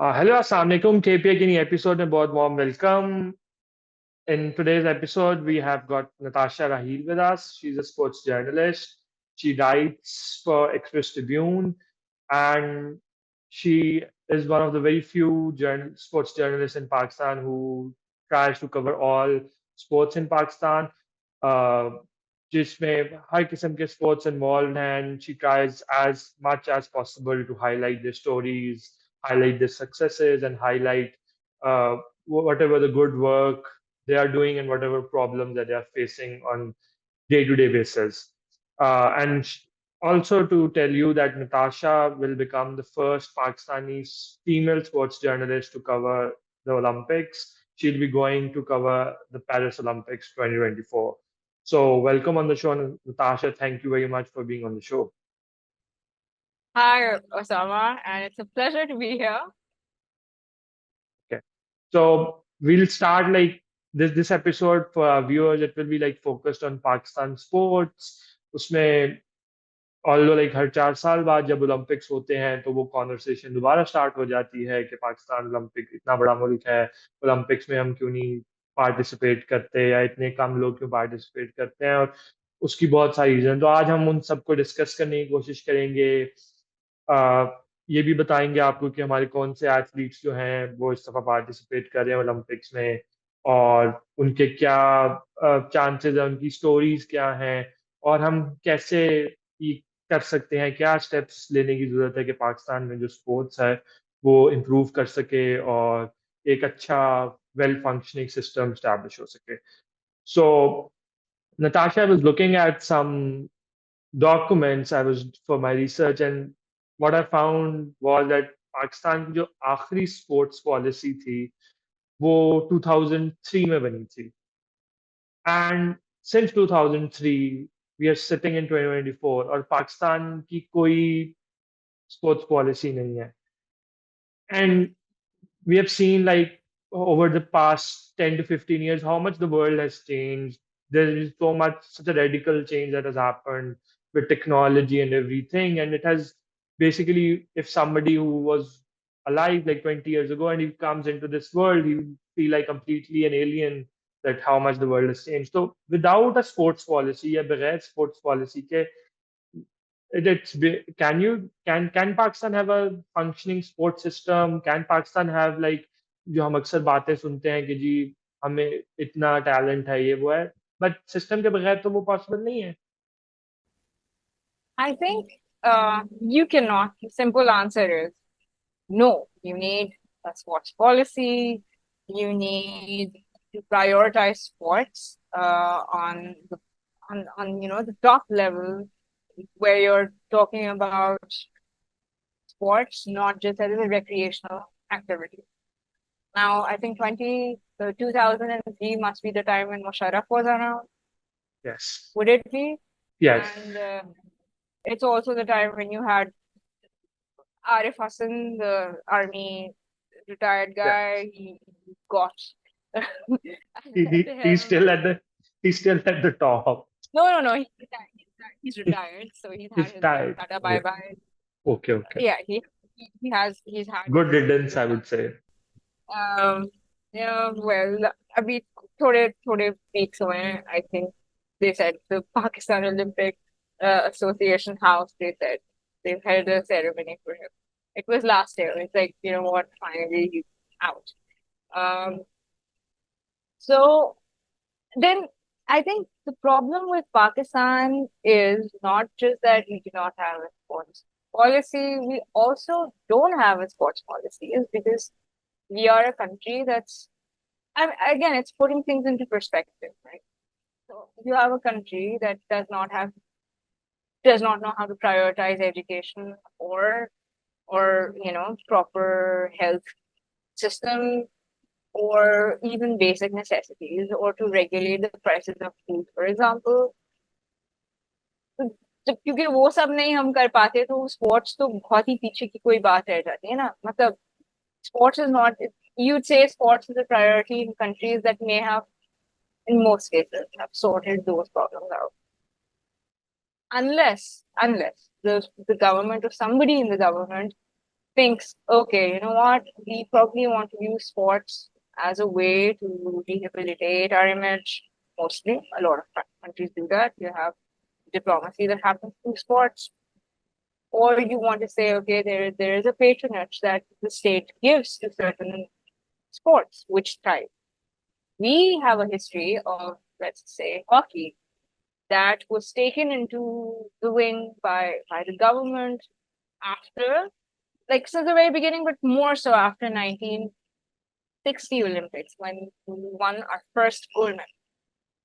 Hello, Assalamu alaikum. KPA की episode में बहुत warm welcome. In today's episode, we have got Natasha Rahil with us. She's a sports journalist. She writes for Express Tribune, and she is one of the very few sports journalists in Pakistan who tries to cover all sports in Pakistan. Uh, जिसमें हर किस्म के sports involved हैं, and she tries as much as possible to highlight the stories, highlight the successes, and highlight whatever the good work they are doing and whatever problems that they are facing on day-to-day basis. And also to tell you that Natasha will become the first Pakistani female sports journalist to cover the Olympics. She'll be going to cover the Paris Olympics 2024. So welcome on the show, Natasha. Thank you very much for being on the show. Hi, Osama, and it's a pleasure to be here. Okay. So we'll start like this episode for our viewers. It will be like focused on Pakistan sports. उसमें although like हर 4 साल बाद जब Olympics होते हैं तो वो conversation दोबारा start हो जाती है कि पाकिस्तान ओलंपिक इतना बड़ा मुल्क है, ओलंपिक्स में हम क्यों नहीं पार्टिसिपेट करते या इतने कम लोग क्यों पार्टिसिपेट करते हैं, और उसकी बहुत सारी रीजन। तो आज हम उन सबको डिस्कस करने की कोशिश करेंगे। आ, ये भी बताएंगे आपको कि हमारे कौन से एथलीट्स जो हैं वो इस दफा पार्टिसिपेट कर रहे हैं ओलंपिक्स में, और उनके क्या चांसेस हैं, उनकी स्टोरीज क्या हैं, और हम कैसे ये कर सकते हैं, क्या स्टेप्स लेने की जरूरत है कि पाकिस्तान में जो स्पोर्ट्स है वो इम्प्रूव कर सके और एक अच्छा वेल फंक्शनिंग सिस्टम स्टैब्लिश हो सके। सो Natasha, I was looking at some documents I was for my research, and what I found was that Pakistan की जो आखिरी स्पोर्ट्स पॉलिसी थी वो 2003 में बनी थी, and since 2003 we are sitting in 2024 और पाकिस्तान की कोई स्पोर्ट्स पॉलिसी नहीं है। And we have seen like over the past 10 to 15 years how much the world has changed. There is so much, such a radical change that has happened with technology and everything. And it has basically, if somebody who was alive like 20 years ago and he comes into this world, he will feel like completely an alien, that how much the world has changed. So without a sports policy, a बगैर sports policy के, can Pakistan have a functioning sports system? Can Pakistan have like जो हम अक्सर बातें सुनते हैं कि जी हमें इतना टैलेंट है, ये वो है, बट सिस्टम के बगैर तो वो पॉसिबल नहीं है। I think you cannot. The simple answer is no. You need a sports policy. You need to prioritize sports on the top level where you're talking about sports, not just as a recreational activity. Now, I think 2003 must be the time when Musharraf was around. Yes. Would it be? Yes. And it's also the time when you had Arif Hassan, the army retired Yeah. guy. He got He's still at the top. No. He's retired, so he's had He's his tired. Tata bye Yeah. bye. Okay. Yeah, he's had Good his riddance, I would say. Yeah, well, अभी थोड़े weeks हुए हैं. I think they said the Pakistan Olympic Association House, they said they've held a ceremony for him. It was last year. It's like, you know what, finally he's out. Um, so then I think the problem with Pakistan is not just that we do not have a sports policy, we also don't have a sports policy, is because we are a country that's, again, it's putting things into perspective, right? So you have a country that does not know how to prioritize education or proper health system or even basic necessities, or to regulate the prices of food, for example. तो जब क्योंकि वो सब नहीं हम कर पाते तो स्पोर्ट्स तो बहुत ही पीछे की कोई बात रह जाती है ना। मतलब sports is not, you'd say sports is a priority in countries that may have, in most cases, have sorted those problems out. Unless the government or somebody in the government thinks, okay, you know what, we probably want to use sports as a way to rehabilitate our image. Mostly, a lot of countries do that. You have diplomacy that happens through sports, or you want to say, okay, there is a patronage that the state gives to certain sports which thrive. We have a history of, let's say, hockey that was taken into the wing by the government after, like, since the very beginning, but more so after 1960 Olympics when we won our first gold medal,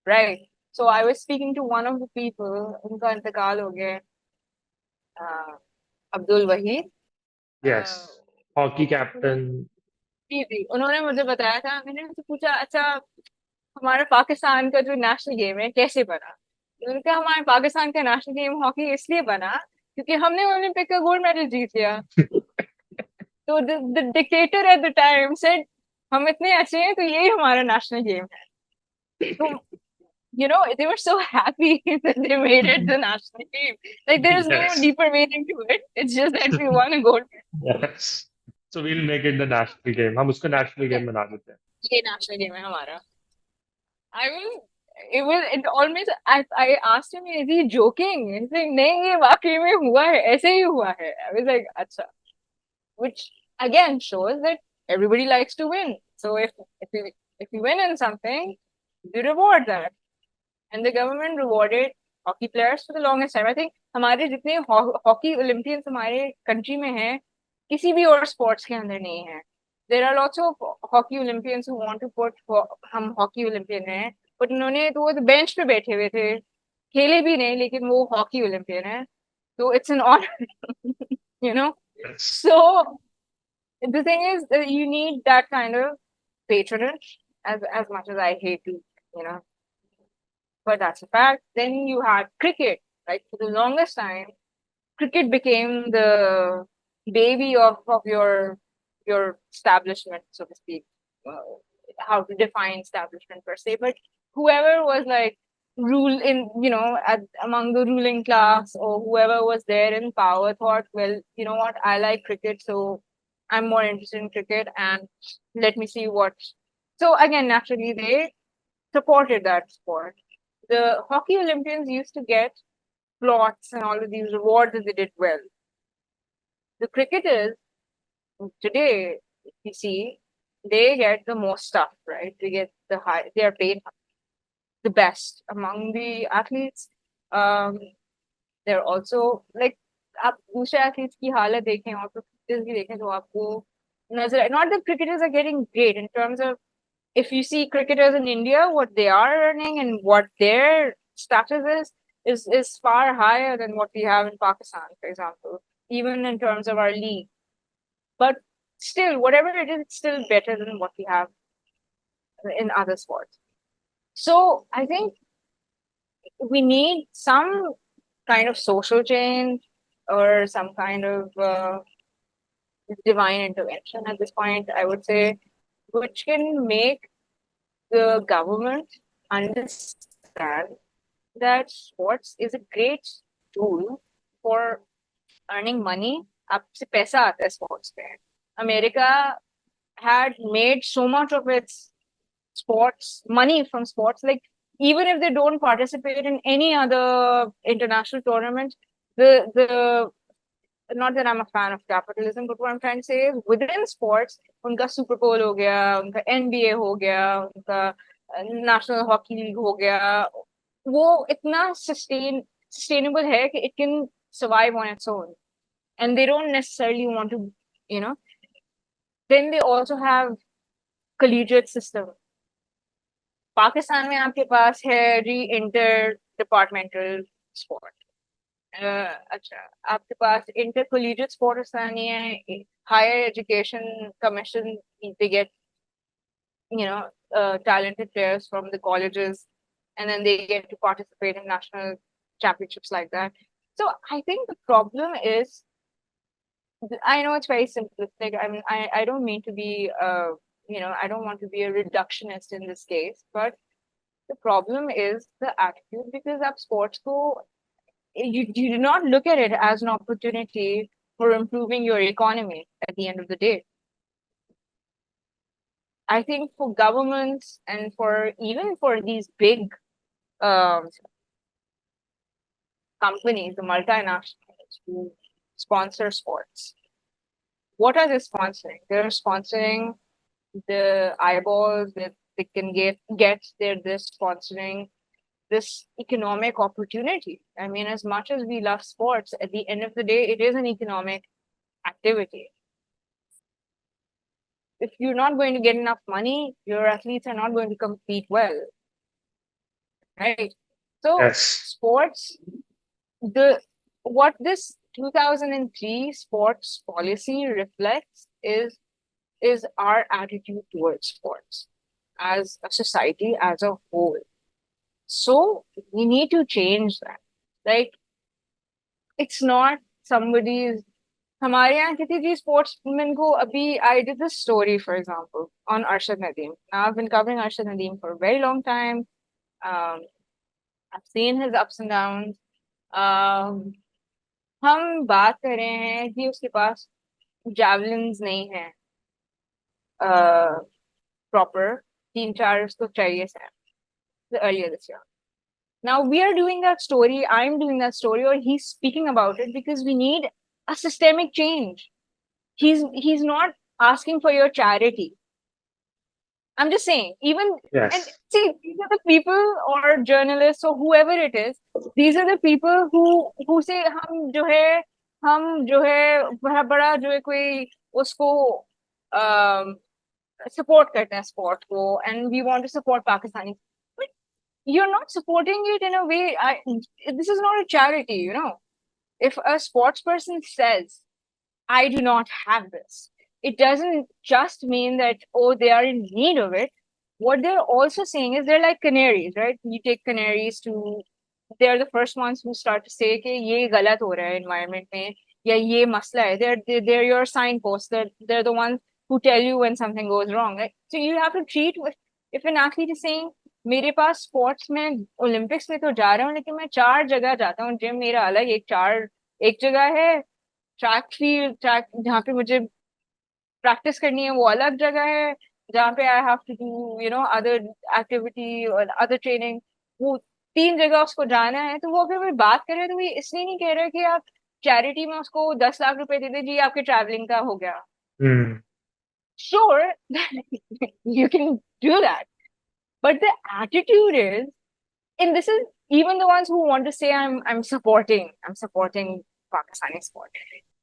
right? So I was speaking to one of the people, उनका इंतकाल हो गया, Abdul Waheed. Yes. Hockey captain. जी जी, उन्होंने मुझे बताया था. मैंने उनसे पूछा, अच्छा, हमारे पाकिस्तान का जो नेशनल गेम है कैसे बना? तो उन्होंने कहा, हमारे पाकिस्तान का नेशनल गेम हॉकी इसलिए बना क्योंकि हमने ओलंपिक का गोल्ड मेडल जीत लिया. तो the dictator at the time said, हम इतने अच्छे हैं तो यही हमारा नेशनल गेम है. तो you know, they were so happy that they made it the national team. Like, there is no Yes. deeper meaning to it. It's just that we won a gold medal. Yes. So we'll make it the national game. हम उसको national game बना देते हैं. ये national game है हमारा. I mean, it almost, I asked him, is he joking? He's like, नहीं, ये वाकई में हुआ है, ऐसे ही हुआ है. I was like, अच्छा. Which again shows that everybody likes to win. So if you win in something, you reward that. And the government rewarded hockey players for the longest time. I think हमारे जितने hockey Olympians हमारे country में हैं, किसी भी और sports के अंदर नहीं है. There are lots of hockey Olympians who want to put, हम हॉकी ओलंपियन हैं, बट उन्होंने तो वो बेंच पे बैठे हुए थे, खेले भी नहीं, लेकिन वो हॉकी ओलंपियन है. So it's an honor, you know. Yes. So the thing is, you need that kind of patronage, as much as I hate to, you know, but that's a fact. Then you had cricket, right? For the longest time, cricket became the baby of your establishment, so to speak. How to define establishment per se, but whoever was like rule in, you know, among the ruling class, or whoever was there in power thought, well, you know what, I like cricket, so I'm more interested in cricket, and let me see what. So again, naturally, they supported that sport. The hockey Olympians used to get plots and all of these rewards if they did well. The cricketers today, if you see, they get the most stuff, right? They get the high, they are paid the best among the athletes. They're also like, आप दूसरे athletes की हालत देखें और cricketers भी देखें तो आपको नजर, not that cricketers are getting great in terms of, if you see cricketers in India, what they are earning and what their status is far higher than what we have in Pakistan, for example, even in terms of our league. But still, whatever it is, it's still better than what we have in other sports. So I think we need some kind of social change or some kind of divine intervention at this point, I would say, which can make the government understand that sports is a great tool for earning money. आपसे पैसा आता है sports पे. America had made so much of its sports money from sports. Like, even if they don't participate in any other international tournament, the not that I'm a fan of capitalism, but what I'm trying to say is within sports, उनका Super Bowl हो गया, उनका NBA हो गया, उनका National Hockey League हो गया, वो इतना sustainable है कि it can survive on its own, and they don't necessarily want to, you know. Then they also have collegiate system. Pakistan में आपके पास है इंटर डिपार्टमेंटल स्पोर्ट. अच्छा, आपके पास इंटर collegiate sport नहीं है. Higher education commission, they get, you know, talented players from the colleges, and then they get to participate in national championships like that. So I think the problem is, I know it's very simplistic. I mean, I don't mean to be, you know, I don't want to be a reductionist in this case, but the problem is the attitude, because of sports go, you do not look at it as an opportunity for improving your economy at the end of the day. I think for governments and for even for these big um, companies, the multinationals who sponsor sports, what are they sponsoring? They're sponsoring the eyeballs that they can get. They're sponsoring this economic opportunity. I mean, as much as we love sports, at the end of the day, it is an economic activity. If you're not going to get enough money, your athletes are not going to compete well, right? So Yes. sports, the what this 2003 sports policy reflects is our attitude towards sports as a society as a whole. So we need to change that. Like, it's not somebody's हमारे यहाँ किसी भी sportsman को अभी I did this story for example on Arshad Nadeem. Now I've been covering Arshad Nadeem for a very long time. I've seen his ups and downs. हम बात कर रहे हैं कि उसके पास javelins नहीं है proper 3-4 उसको चाहिए से earlier this year. Now we are doing that story, I'm doing that story, or he's speaking about it because we need a systemic change. He's not asking for your charity. I'm just saying, even and Yes. see, these are the people or journalists or whoever it is, these are the people who say हम जो है बड़ा जो है कोई उसको support करते हैं sport को and we want to support Pakistani. But you're not supporting it in a way. This is not a charity, you know. If a sports person says, I do not have this, it doesn't just mean that, oh, they are in need of it. What they're also saying is they're like canaries, right? You take canaries to, they're the first ones who start to say कि ये गलत हो रहा है environment में या ये मसला है. They're your signposts. They're the ones who tell you when something goes wrong. Right? So you have to treat with, if an athlete is saying मेरे पास स्पोर्ट्स में ओलंपिक्स में तो जा रहा हूँ लेकिन मैं 4 जगह जाता हूँ, जिम मेरा अलग एक जगह है, ट्रैक जहाँ पे मुझे प्रैक्टिस करनी है वो अलग जगह है, जहाँ पे I have to do other activity और अदर ट्रेनिंग, वो 3 जगह उसको जाना है. तो वो अगर कोई बात करे तो वो इसलिए नहीं कह रहे कि आप चैरिटी में उसको 10 लाख रुपए दे दीजिए आपके ट्रैवलिंग का हो गया. Mm. Sure, you can do that, but the attitude is, and this is even the ones who want to say I'm supporting Pakistani sport,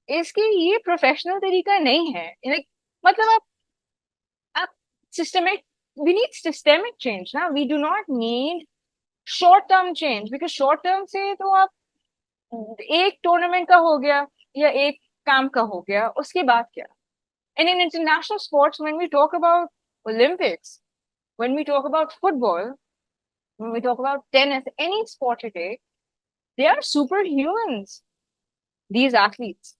इसके ये प्रोफेशनल तरीका नहीं है. Like, मतलब आप systemic, we need systemic change ना. We do not need short term change because short term से तो आप एक टूर्नामेंट का हो गया या एक कैंप का हो गया, उसके बाद क्या? And in international sports, when we talk about Olympics, when we talk about football, when we talk about tennis, any sport today, they are superhumans, these athletes.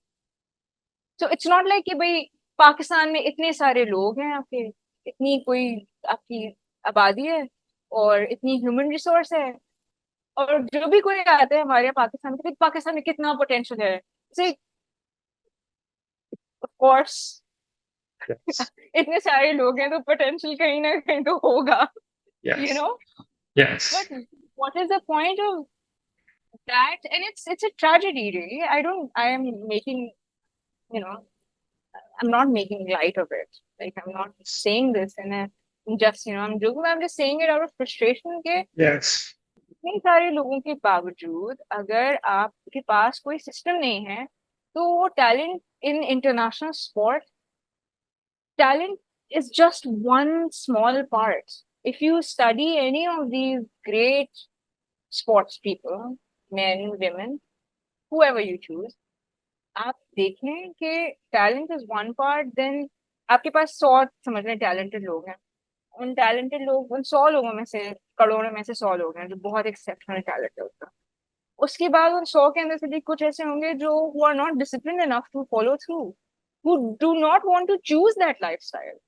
So it's not like कि भाई पाकिस्तान में इतने सारे लोग हैं आपके, इतनी कोई आपकी आबादी है और इतनी ह्यूमन रिसोर्स है और जो भी कोई आता है हमारे यहाँ पाकिस्तान में कितना पोटेंशियल है. See, of course, Yes. इतने सारे लोग हैं तो पोटेंशियल कहीं ना कहीं तो होगा, you Yes. know. Yes. But what is the point of that? And it's a tragedy, really. I am making, you know, I'm not making light of it. Like, I'm not saying this in a just, I'm joking. I'm just saying it out of frustration के Yes. इतने सारे लोगों के बावजूद अगर आपके पास कोई system नहीं है तो वो talent in international sport, talent is just one small part. If you study any of these great sports people, men, women, whoever you choose, आप देखें कि talent is one part, then आपके पास 100 समझ लें talented लोग हैं. उन talented लोग, उन 100 लोगों में से, करोड़ों में से 100 लोग हैं जो बहुत exceptional talent है उसका. उसके बाद उन 100 के अंदर से भी कुछ ऐसे होंगे जो who are not disciplined enough to follow through, who do not want to choose that lifestyle.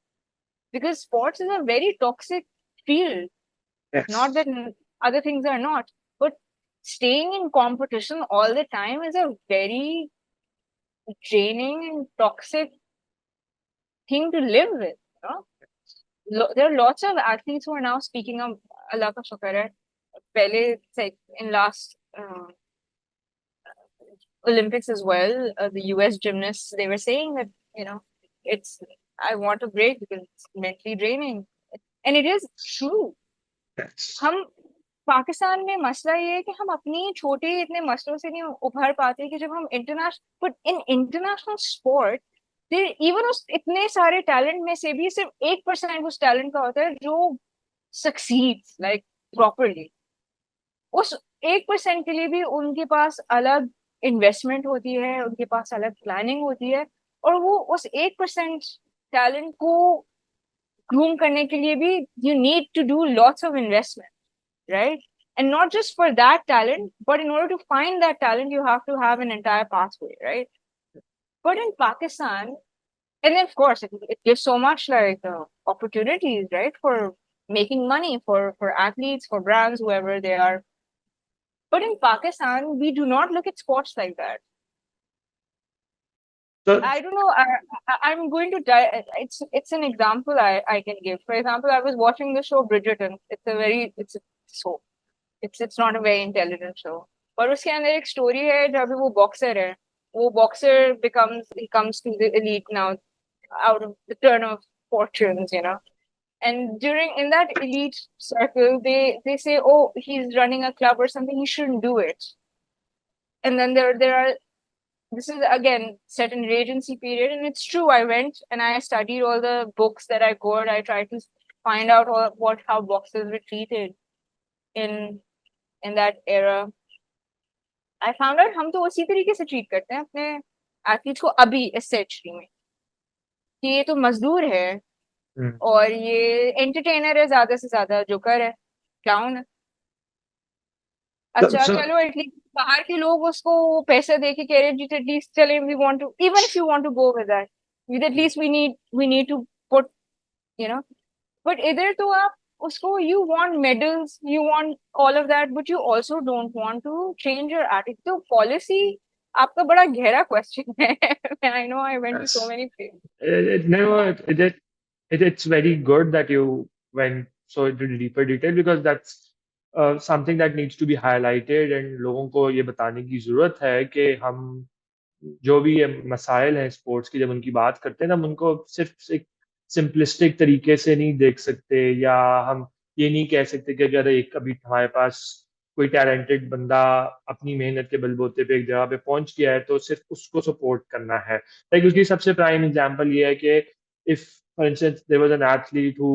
Because sports is a very toxic field. Yes. Not that other things are not, but staying in competition all the time is a very draining and toxic thing to live with. You know, there are lots of athletes who are now speaking of Allah ka shukar hai. Pehle, like in last Olympics as well, the US gymnasts, they were saying that, you know, it's, I want a break because it's mentally draining. And it is true. Yes. हम पाकिस्तान में मसला ये है कि हम अपनी छोटे इतने मसलों से नहीं उभर पाते कि जब हम international, but in international sport even उस इतने सारे टैलेंट में से भी सिर्फ 1% उस टैलेंट का होता है जो सक्सीड्स लाइक प्रॉपरली। उस 1% के लिए भी उनके पास अलग इन्वेस्टमेंट होती है, उनके पास अलग प्लानिंग होती है, और वो उस 1% टैलेंट को ग्रूम करने के लिए भी you need to do lots of investment, right? And not just for that talent, but in order to find that talent, you have to have an entire pathway, right? But in Pakistan, and of course, it gives so much like opportunities, right, for making money for athletes, for brands, whoever they are. But in Pakistan, we do not look at sports like that. So I don't know. I'm going to die. It's an example I can give. For example, I was watching the show Bridgerton. It's a soap. It's not a very intelligent show. पर उसके अंदर एक story है जब वो boxer है, वो boxer he comes to the elite now out of the turn of fortunes, you know. And in that elite circle, they say, oh, he's running a club or something, he shouldn't do it. And then there are, this is again set in Regency period, and it's true. I went and I studied all the books that I could. I tried to find out how boxers were treated in that era. I found out हम तो उसी तरीके से treat करते हैं अपने athletes को अभी इस सेंचुरी में, कि ये तो मजदूर है और ये एंटरटेनर है, ज्यादा से ज्यादा जोकर है, क्लाउन है। अच्छा so चलो एटलीस्ट बाहर के लोग उसको पैसे दे के कह रहे हैं एटलीस्ट चले, we want to, even if you want to go with that, at least we need to put, you know. But इधर तो आप उसको, you want medals, you want all of that, but you also don't want to change your attitude. तो policy आपका बड़ा गहरा question है। I know I went to so yes. many places. It's very good that you went so into deeper detail because that's something that needs to be highlighted and लोगों को ये बताने की जरूरत है कि हम जो भी ये मसाइल हैं स्पोर्ट्स की जब उनकी बात करते हैं ना, हम उनको सिर्फ एक सिंपलिस्टिक तरीके से नहीं देख सकते, या हम ये नहीं कह सकते कि अगर एक अभी हमारे पास कोई टैलेंटेड बंदा अपनी मेहनत के बलबूते पे एक जगह पे पहुंच गया है तो सिर्फ उसको सपोर्ट करना है। लाइक उसकी सबसे प्राइम एग्जांपल ये है कि if for instance there was an athlete who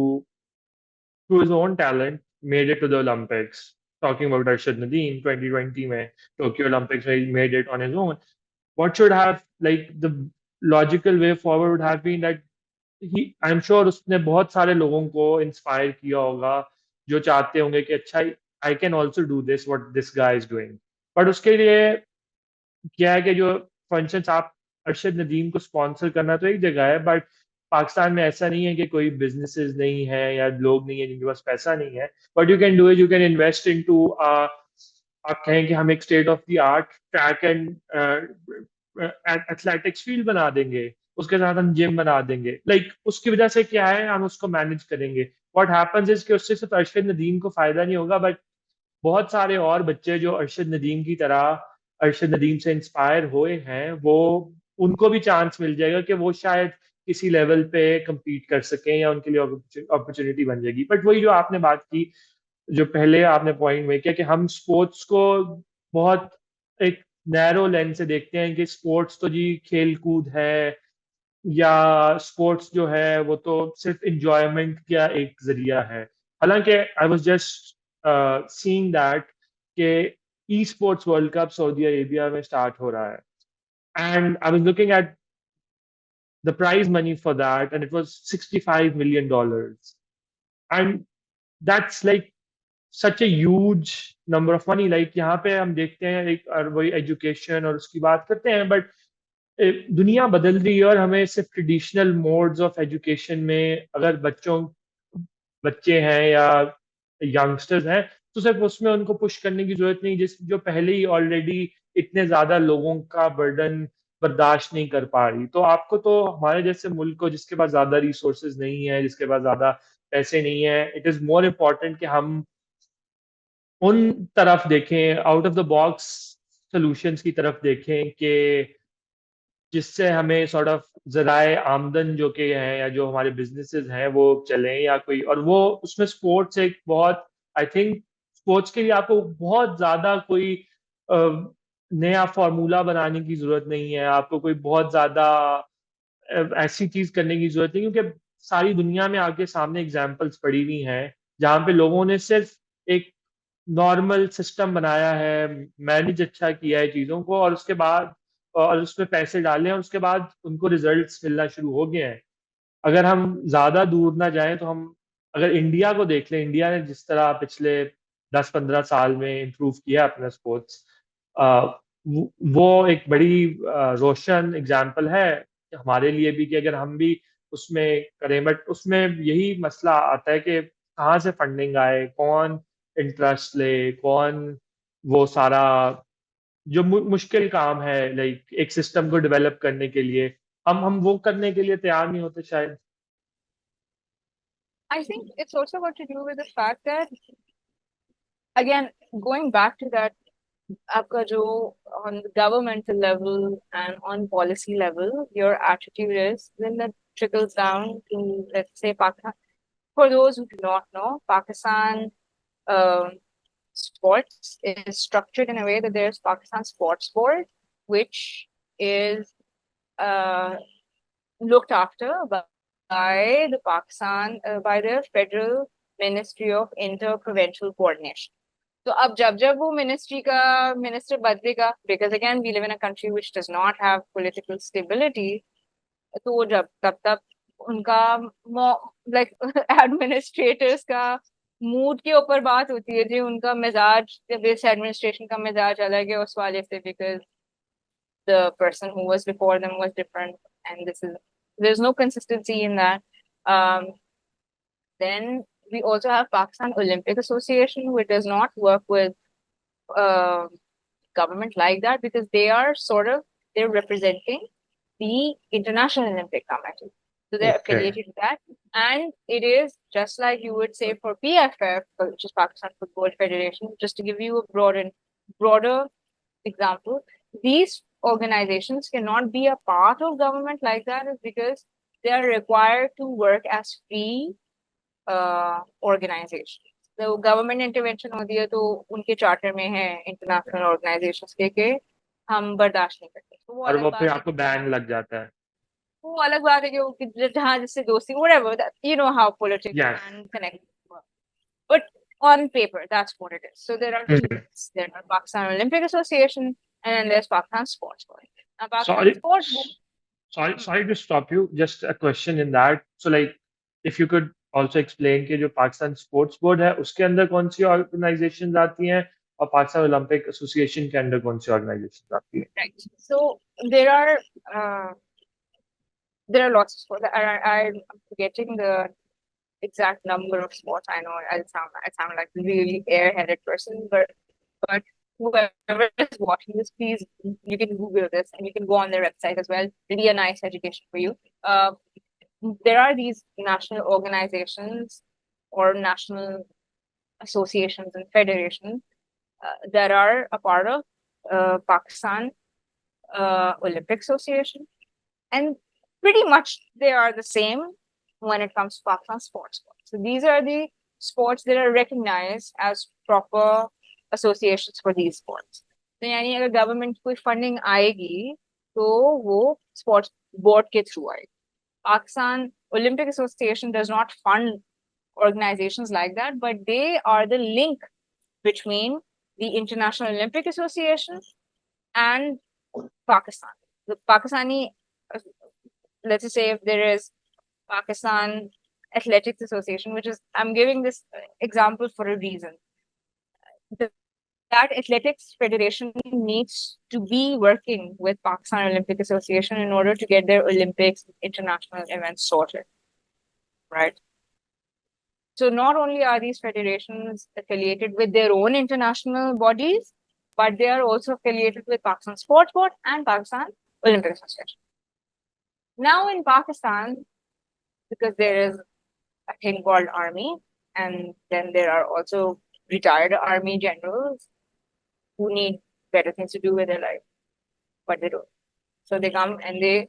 through his own talent made it to the Olympics. Talking about Arshad Nadeem, 2020 में Tokyo Olympics where he made it on his own. What should have, like, the logical way forward would have been that I'm sure उसने बहुत सारे लोगों को inspire किया होगा जो चाहते होंगे कि अच्छा I can also do this what this guy is doing. But उसके लिए क्या है कि जो फॉर इंस्टेंस आप अरशद नदीम को स्पॉन्सर करना तो एक जगह है, बट पाकिस्तान में ऐसा नहीं है कि कोई बिजनेसेस नहीं है या लोग नहीं है जिनके पास पैसा नहीं है। But you can do it, you can invest into, आप कहें कि हम एक state of the art track and athletics field बना देंगे, उसके साथ हम जिम बना देंगे, लाइक उसकी वजह से क्या है हम उसको मैनेज करेंगे। व्हाट हैपेंस इज कि उससे सिर्फ अरशद नदीम को फायदा नहीं होगा, बट बहुत सारे और बच्चे जो अरशद नदीम की तरह अरशद नदीम से इंस्पायर हुए हैं, वो उनको भी चांस मिल जाएगा कि वो शायद किसी लेवल पे compete कर सकें या उनके लिए अपॉर्चुनिटी बन जाएगी। बट वही जो आपने बात की, जो पहले आपने पॉइंट में किया कि हम स्पोर्ट्स को बहुत एक नैरो लेंस से देखते हैं कि स्पोर्ट्स तो जी खेल कूद है, या स्पोर्ट्स जो है वो तो सिर्फ इंजॉयमेंट का एक जरिया है। हालांकि I was just seeing that कि esports world cup Saudi Arabia में स्टार्ट हो रहा है, and I was looking at the prize money for that and it was $65 million, and that's like such a huge number of money. Like यहाँ पे हम देखते हैं एक और वही एजुकेशन और उसकी बात करते हैं, बट दुनिया बदल रही है और हमें सिर्फ ट्रेडिशनल मोड्स ऑफ एजुकेशन में अगर बच्चे हैं या यंगस्टर्स हैं तो सिर्फ उसमें उनको पुश करने की जरूरत नहीं, जिस जो पहले ही ऑलरेडी इतने ज्यादा लोगों का बर्डन बर्दाश्त नहीं कर पा रही। तो आपको तो हमारे जैसे मुल्क को जिसके पास ज़्यादा रिसोर्सेज़ नहीं है, जिसके पास ज़्यादा पैसे नहीं है, इट इज़ मोर इम्पोर्टेंट कि हम उन तरफ देखें, out of the box solutions की तरफ देखें कि जिससे हमें सॉर्ट ऑफ ज़राए आमदन जो कि हैं या जो हमारे बिज़नेसेस हैं वो चलें या कोई और वो उसमें स्पोर्ट्स एक बहुत आई थिंक स्पोर्ट्स के लिए आपको बहुत ज़्यादा कोई अ, नया फ़ॉर्मूला बनाने की ज़रूरत नहीं है, आपको कोई बहुत ज़्यादा ऐसी चीज़ करने की ज़रूरत नहीं क्योंकि सारी दुनिया में आपके सामने एग्ज़ाम्पल्स पड़ी हुई हैं, जहाँ पे लोगों ने सिर्फ़ एक नॉर्मल सिस्टम बनाया है, मैनेज अच्छा किया है चीज़ों को और उसके बाद और उसमें पैसे डाले हैं और उसके बाद उनको रिज़ल्ट्स मिलना शुरू हो गए हैं। अगर हम ज़्यादा दूर ना जाएँ तो हम अगर इंडिया को देख लें, इंडिया ने जिस तरह पिछले 10-15 साल में इम्प्रूव किया अपना स्पोर्ट्स अ, वो एक बड़ी रोशन एग्ज़ाम्पल है हमारे लिए भी कि अगर हम भी उसमें करें बट उसमें यही मसला आता है कि कहाँ से फंडिंग आए, कौन इंटरेस्ट ले, कौन वो सारा जो मुश्किल काम है लाइक एक सिस्टम को डेवलप करने के लिए, हम वो करने के लिए तैयार नहीं होते शायद। I think it's also got to do with the fact that, again, going back to that, आपका जो on the governmental level and on policy level, your attitude is, then that trickles down to, let's say, Pakistan. For those who do not know, Pakistan um, sports is structured in a way that there's Pakistan Sports Board, which is uh, looked after by the by the Federal Ministry of Interprovincial Coordination. तो अब जब वो ministry का minister बदलेगा, because again we live in a country which does not have political stability, तो जब तब उनका लाइक एडमिनिस्ट्रेटर्स का मूड के ऊपर बात होती है जी, उनका मिजाज दिस एडमिनिस्ट्रेशन का मिजाज अलग है उस वाले से, because the person who was before them was different, and there's no consistency in that. Then we also have Pakistan Olympic Association, which does not work with uh, government like that, because they're representing the International Olympic Committee. So they're okay, affiliated to that. And it is just like you would say for PFF, which is Pakistan Football Federation, just to give you a broader example, these organizations cannot be a part of government like that, is because they are required to work as free organizations. तो government intervention होती है तो उनके charter में है international organisations के हम बर्दाश्त नहीं करते, तो वो और अलग वो फिर बात है आपको कि जहाँ बैन लग जाता है। वो अलग बात है कि जहाँ जिससे दोस्ती whatever that, you know how politics yes. and connect work. But on paper, that's what it is. So there are two hmm, things. There are Pakistan Olympic Association and then there's Pakistan Sports Board. Now Pakistan sorry Sports Board, sorry to stop you, just a question in that, so like if you could also explain कि जो Pakistan sports board है उसके अंदर कौन-सी organisations आती हैं और Pakistan Olympic association के अंदर कौन-सी ऑर्गनाइजेशंस आती हैं? right? So uh, there are lots of sports. I'm forgetting the exact number of sports. I know I sound like a really airheaded person, but whoever is watching this, please, you can Google this and you can go on their website as well. Really a nice education for you. There are these national organizations or national associations and federations that are a part of Pakistan Olympic Association, and pretty much they are the same when it comes to Pakistan sports. So these are the sports that are recognized as proper associations for these sports. तो यानी अगर government कोई funding आएगी तो वो sports board के through आएगी. Pakistan Olympic Association does not fund organizations like that, but they are the link between the International Olympic Association and Pakistan. The Pakistani, let's just say if there is Pakistan Athletics Association, which is, I'm giving this example for a reason. That athletics federation needs to be working with Pakistan Olympic Association in order to get their Olympics international events sorted, right? So not only are these federations affiliated with their own international bodies, but they are also affiliated with Pakistan Sports Board and Pakistan Olympic Association. Now in Pakistan, because there is a thing called army, and then there are also retired army generals who need better things to do with their life, but they don't. So they come and they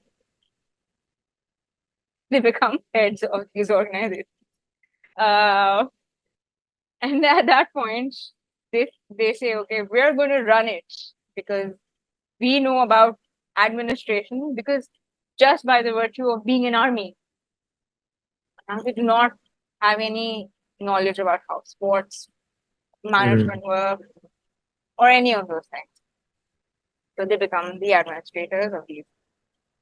become heads of these organizations. And at that point, they say, okay, we're going to run it because we know about administration, because just by the virtue of being an army, and we do not have any knowledge about how sports management work or any of those things. So they become the administrators of these.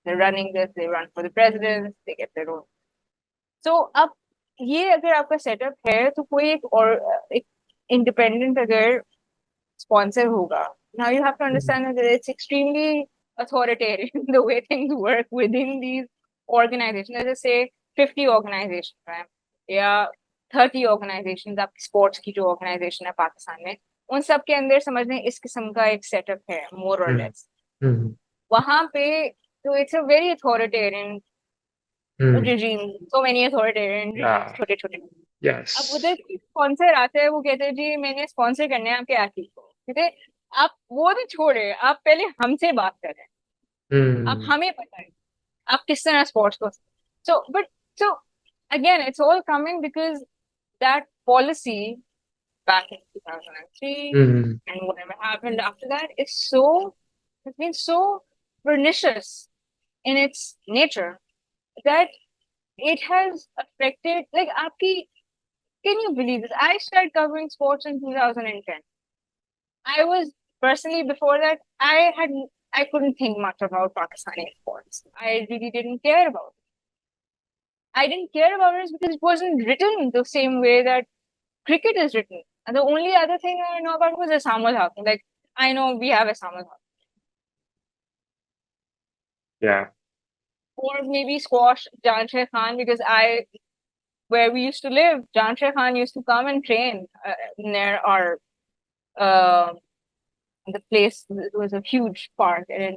They're running this, they run for the president, they get their own. So अब ये अगर आपका setup है तो कोई एक independent अगर sponsor होगा. Now you have to understand that it's extremely authoritarian the way things work within these organizations. Let's just say 50 organizations, right? या 30 organizations, आपकी sports की जो organization है पाकिस्तान में, उन सब के अंदर समझ लें इस किस्म का एक setup है, more or less. वहाँ पे तो it's a very authoritarian regime, so many authoritarian छोटे छोटे. Yes. अब उधर स्पॉन्सर आते हैं, वो कहते हैं जी मैंने स्पॉन्सर करना है आपके एथलीट को. कहते हैं आप वो तो छोड़े, आप पहले हमसे बात करें, आप हमें पता है आप किस तरह स्पोर्ट्स को. So again it's all coming because that policy back in 2003 and whatever happened after that has been so pernicious in its nature that it has affected, like aapki, can you believe this? I started covering sports in 2010. I was personally, before that, I couldn't think much about Pakistani sports. I really didn't care about it. I didn't care about it because it wasn't written the same way that cricket is written. And the only other thing I know about was Assam hockey. Like, I know we have Assam hockey. Yeah. Or maybe squash, Jansher Khan, because where we used to live, Jansher Khan used to come and train near our the place. It was a huge park, and it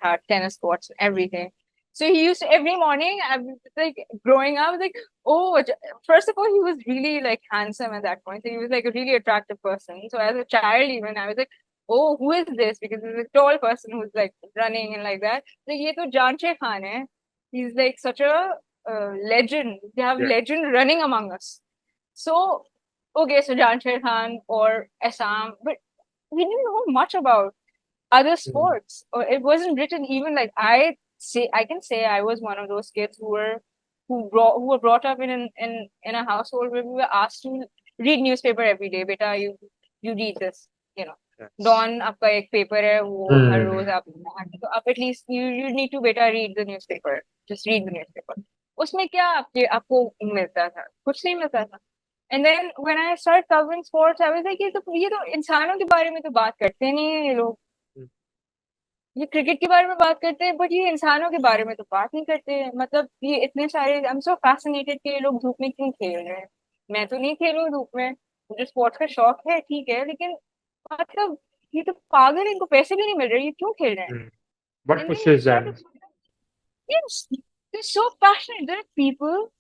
had tennis courts and everything. So he used to, every morning, I was like growing up, like, oh, first of all, he was really like handsome at that point. So he was like a really attractive person. So as a child, even I was like, oh, who is this? Because he's a tall person who's like running and like that. So ye to Jansher Khan hai. He's like such a legend. They have legend running among us. So, okay, so Jansher Khan or Assam, but we didn't know much about other sports. Or it wasn't written even like I can say I was one of those kids who were brought up in a household where we were asked to read newspaper every day. Beta, you read this, you know. Dawn आपका एक paper है वो हर रोज आप तो आप at least you need to beta read the newspaper. Just read the newspaper. उसमें क्या आपको मिलता था? कुछ नहीं मिलता था. And then when I started covering sports, I was like, ये तो इंसानों के बारे में तो बात करते नहीं है ये लोग. ये क्रिकेट के बारे में बात करते हैं, बट ये इंसानों के बारे में तो बात नहीं करते हैं. मतलब ये इतने सारे, आई एम सो फैसिनेटेड कि ये लोग धूप में क्यों खेल रहे हैं. मैं तो नहीं खेलूं धूप में, मुझे स्पोर्ट्स का शौक है, ठीक है, लेकिन मतलब ये तो पागल, इनको पैसे भी नहीं मिल रहे, ये क्यों खेल रहे हैं. What pushes them? Yes, they're so passionate. There are people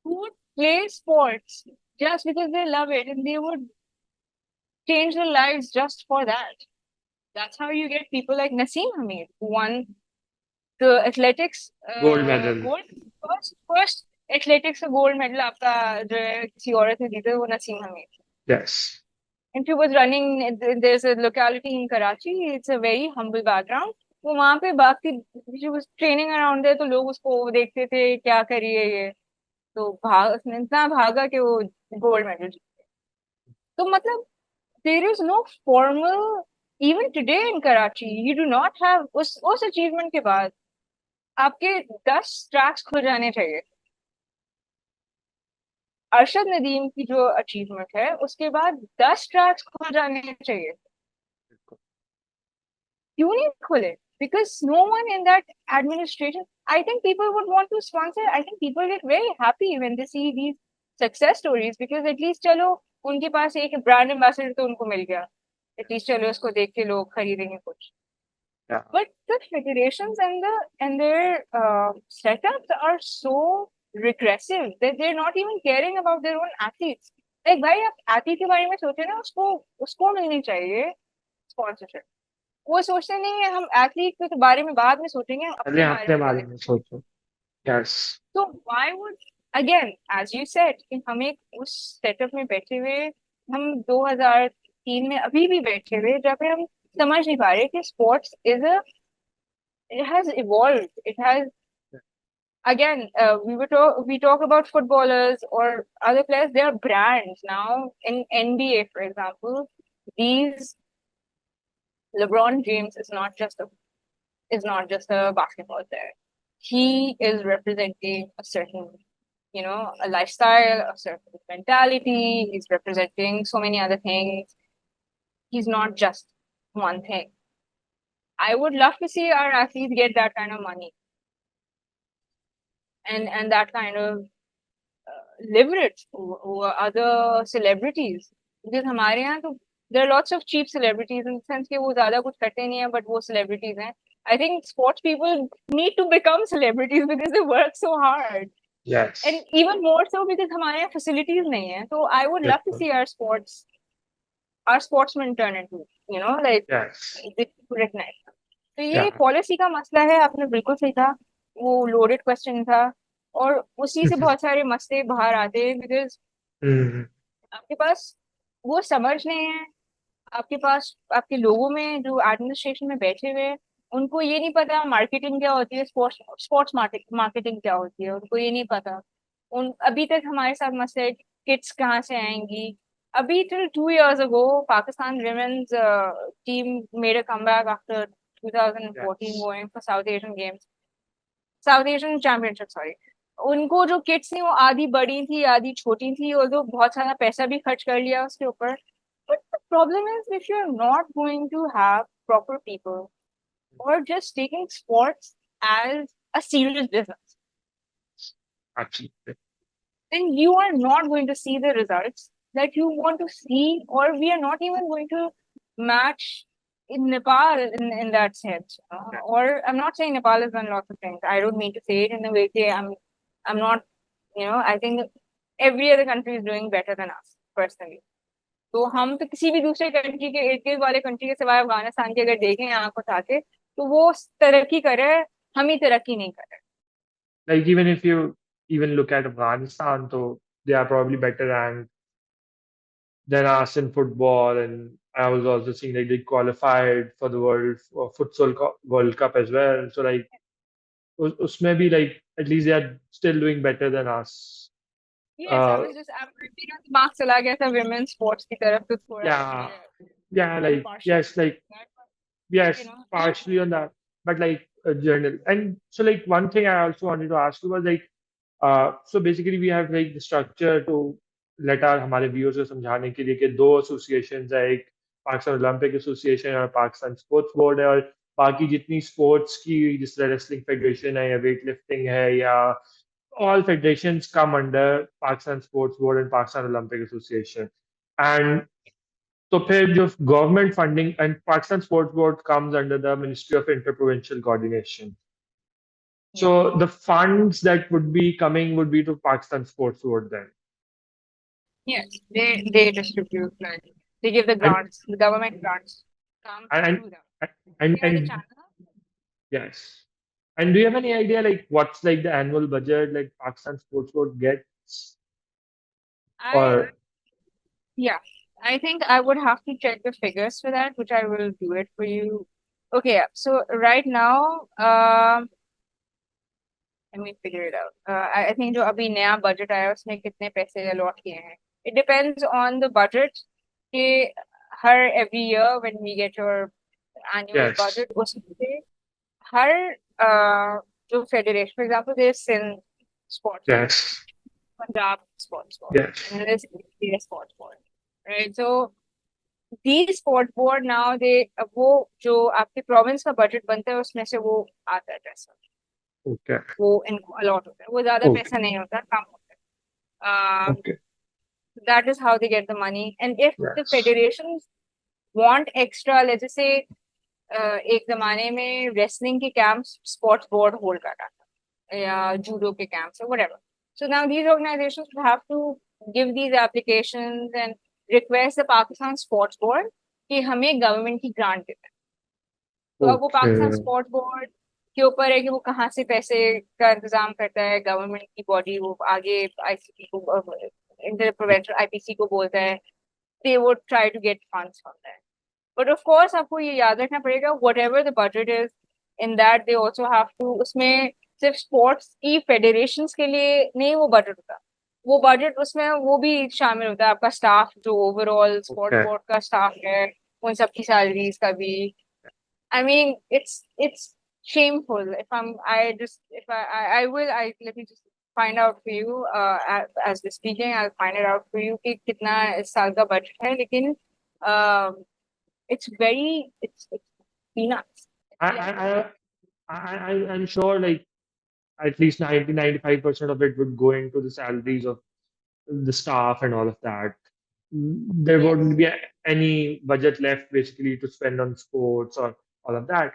who would play sports just because they love it, and they would change their lives just for that. That's how you get people like Naseem Hamid, who won the athletics gold medal. First athletics gold medal आपका जो है किसी औरत ने जीता वो Naseem Hamid. Yes. And she was running. There's a locality in Karachi. It's a very humble background. वो वहाँ पे बाकी she was training around there, तो लोग उसको देखते थे क्या करी है ये, तो उसने इतना भागा कि वो गोल्ड मेडल जीते. तो मतलब there is no formal, even today in Karachi, you do not have उस achievement के बाद आपके 10 tracks खुल जाने चाहिए. अरशद नदीम की जो अचीवमेंट है उसके बाद 10 ट्रैक्स खुल जाने चाहिए. क्यों नहीं खुले? Because no one in that administration, I think people would want to sponsor. I think people get very happy when they see these success stories because at least चलो उनके पास एक ब्रांड एम्बेसडर तो उनको मिल गया. At least चलो उसको देख के लोग खरीदेंगे कुछ. Yeah. But the federations and their setups are so regressive that they're not even caring about their own athletes. Like भाई आप athlete के बारे में सोचे ना उसको मिलनी चाहिए sponsorship. वो सोचते नहीं है हम athlete के बारे में बाद में सोचेंगे हम पहले अपने बारे अपने में बारे पहले. में सोचो. Yes. So why would again as you said कि हम एक उस setup में बैठे हुए हम 2003 में अभी भी बैठे हुए जहाँ पे हम समझ नहीं पा रहे कि sports it has evolved. It has again. We talk about footballers or other players. They are brands now in NBA, for example. These LeBron James is not just a basketball player. He is representing a certain a lifestyle, a certain mentality. He's representing so many other things. He's not just one thing. I would love to see our athletes get that kind of money and that kind of leverage over other celebrities. Because हमारे यहाँ तो there are lots of cheap celebrities in the sense कि वो ज़्यादा कुछ करते नहीं है but वो celebrities हैं. I think sports people need to become celebrities because they work so hard. Yes. And even more so because हमारे यहाँ facilities नहीं है. So I would love to see our sportsmen turn into, like Yes. recognize. तो ये Yeah. Policy का मसला है. आपने बिल्कुल सही कहा. वो लोडेड क्वेश्चन था और उसी से बहुत सारे मसले बाहर आते हैं बिकॉज आपके पास वो समझ नहीं है. आपके पास आपके लोगों में जो एडमिनिस्ट्रेशन में बैठे हुए हैं उनको ये नहीं पता मार्केटिंग क्या होती है, स्पोर्ट्स मार्केटिंग क्या होती है, उनको ये नहीं पता. अभी तक हमारे साथ मसले किट्स कहाँ से आएंगी. अभी till 2 years ago Pakistan women's team made a comeback after 2014 going for South Asian Championship, sorry. उनको जो किट्स थी वो आधी बड़ी थी आधी छोटी थी और जो बहुत सारा पैसा भी खर्च कर लिया उसके ऊपर. But the problem is if you're not going to have proper people or just taking sports as a serious business, Absolutely. then you are not going to see the results that you want to see, or we are not even going to match in Nepal in that sense. Yeah. Or I'm not saying Nepal has done lots of things. I don't mean to say it in a way that I'm not, I think every other country is doing better than us personally. तो हम तो किसी भी दूसरे country के इर्द वाले country के सिवाय अफगानिस्तान के अगर देखें आंख उठा के तो वो तरक्की कर रहे हैं, हम ही तरक्की नहीं कर रहे. Like even if you even look at Afghanistan, so they are probably better ranked than us in football. And I was also seeing like they qualified for the World Cup as well. So like usme bhi like at least they are still doing better than us. Yes, I was just मेरा दिमाग चला गया था women's sports की तरफ तो थोड़ा yeah, like partial yes, like that, but, yes, partially on that, but like a journal. And so like one thing I also wanted to ask you was like, so basically we have like the structure to let our हमारे viewers को समझाने के लिए कि दो associations है, एक Pakistan Olympic association और पाकिस्तान स्पोर्ट्स बोर्ड है, और बाकी जितनी स्पोर्ट्स की जिस तरह रेसलिंग फेडरेशन है या वेट लिफ्टिंग है या all federations come under Pakistan Sports Board and Pakistan Olympic Association. And so फिर जो government funding and Pakistan Sports Board comes under the Ministry of Interprovincial Coordination. So the funds that would be coming would be to Pakistan Sports Board then. Yes, they distribute, like they give the grants, the government grants come through them. And yes. And do you have any idea like what's like the annual budget like Pakistan Sports Board gets? Yeah, I think I would have to check the figures for that, which I will do it for you. Okay, so right now, let me figure it out. I think जो अभी नया budget आया उसमें कितने पैसे allot किए हैं. It depends on the budget. कि हर every year when we get your annual budget उसमें से हर जो federation, for example, there's Sindh Sports Board, Punjab Sports Board, and then there's India Sports Board, right? So these sports board now वो जो आपके province का budget बनता है उसमें से वो आता है पैसा. Okay. वो इनको allot होता है. वो ज़्यादा पैसा नहीं होता, कम होता है. Okay. That is how they get the money. And if the federations want extra, let's just say एक जमाने में रेसलिंग के कैंप्स स्पोर्ट्स बोर्ड होल्ड कर रहा था या जूडो के कैंप्स और whatever. So now these organizations would have to give these applications and request the Pakistan Sports Board कि हमें गवर्नमेंट की ग्रांट देता है. तो अब वो पाकिस्तान Okay. स्पोर्ट्स बोर्ड के ऊपर है कि वो कहाँ से पैसे का इंतजाम करता है. गवर्नमेंट की बॉडी वो आगे आईसीसी को, इंटर प्रोविंशियल आईपीसी को बोलता है. they would try to get funds from that. But of course आपको ये याद रखना पड़ेगा whatever the budget is in that they also have to उसमें सिर्फ स्पोर्ट्स की फेडरेशंस के लिए नहीं वो बजट होता. वो बजट उसमें वो भी शामिल होता है आपका स्टाफ जो ओवरऑल स्पोर्ट्स Okay. बोर्ड का स्टाफ है उन सबकी सैलरीज का भी. I mean, it's shameful. If I'm, I just if I will I let me just find out for you. As we're speaking, I'll find it out for you कि कितना इस साल का बजट है. लेकिन it's very it's peanuts. I, I, I'm sure like at least 90-95% of it would go into the salaries of the staff and all of that. There Yes. wouldn't be any budget left basically to spend on sports or all of that.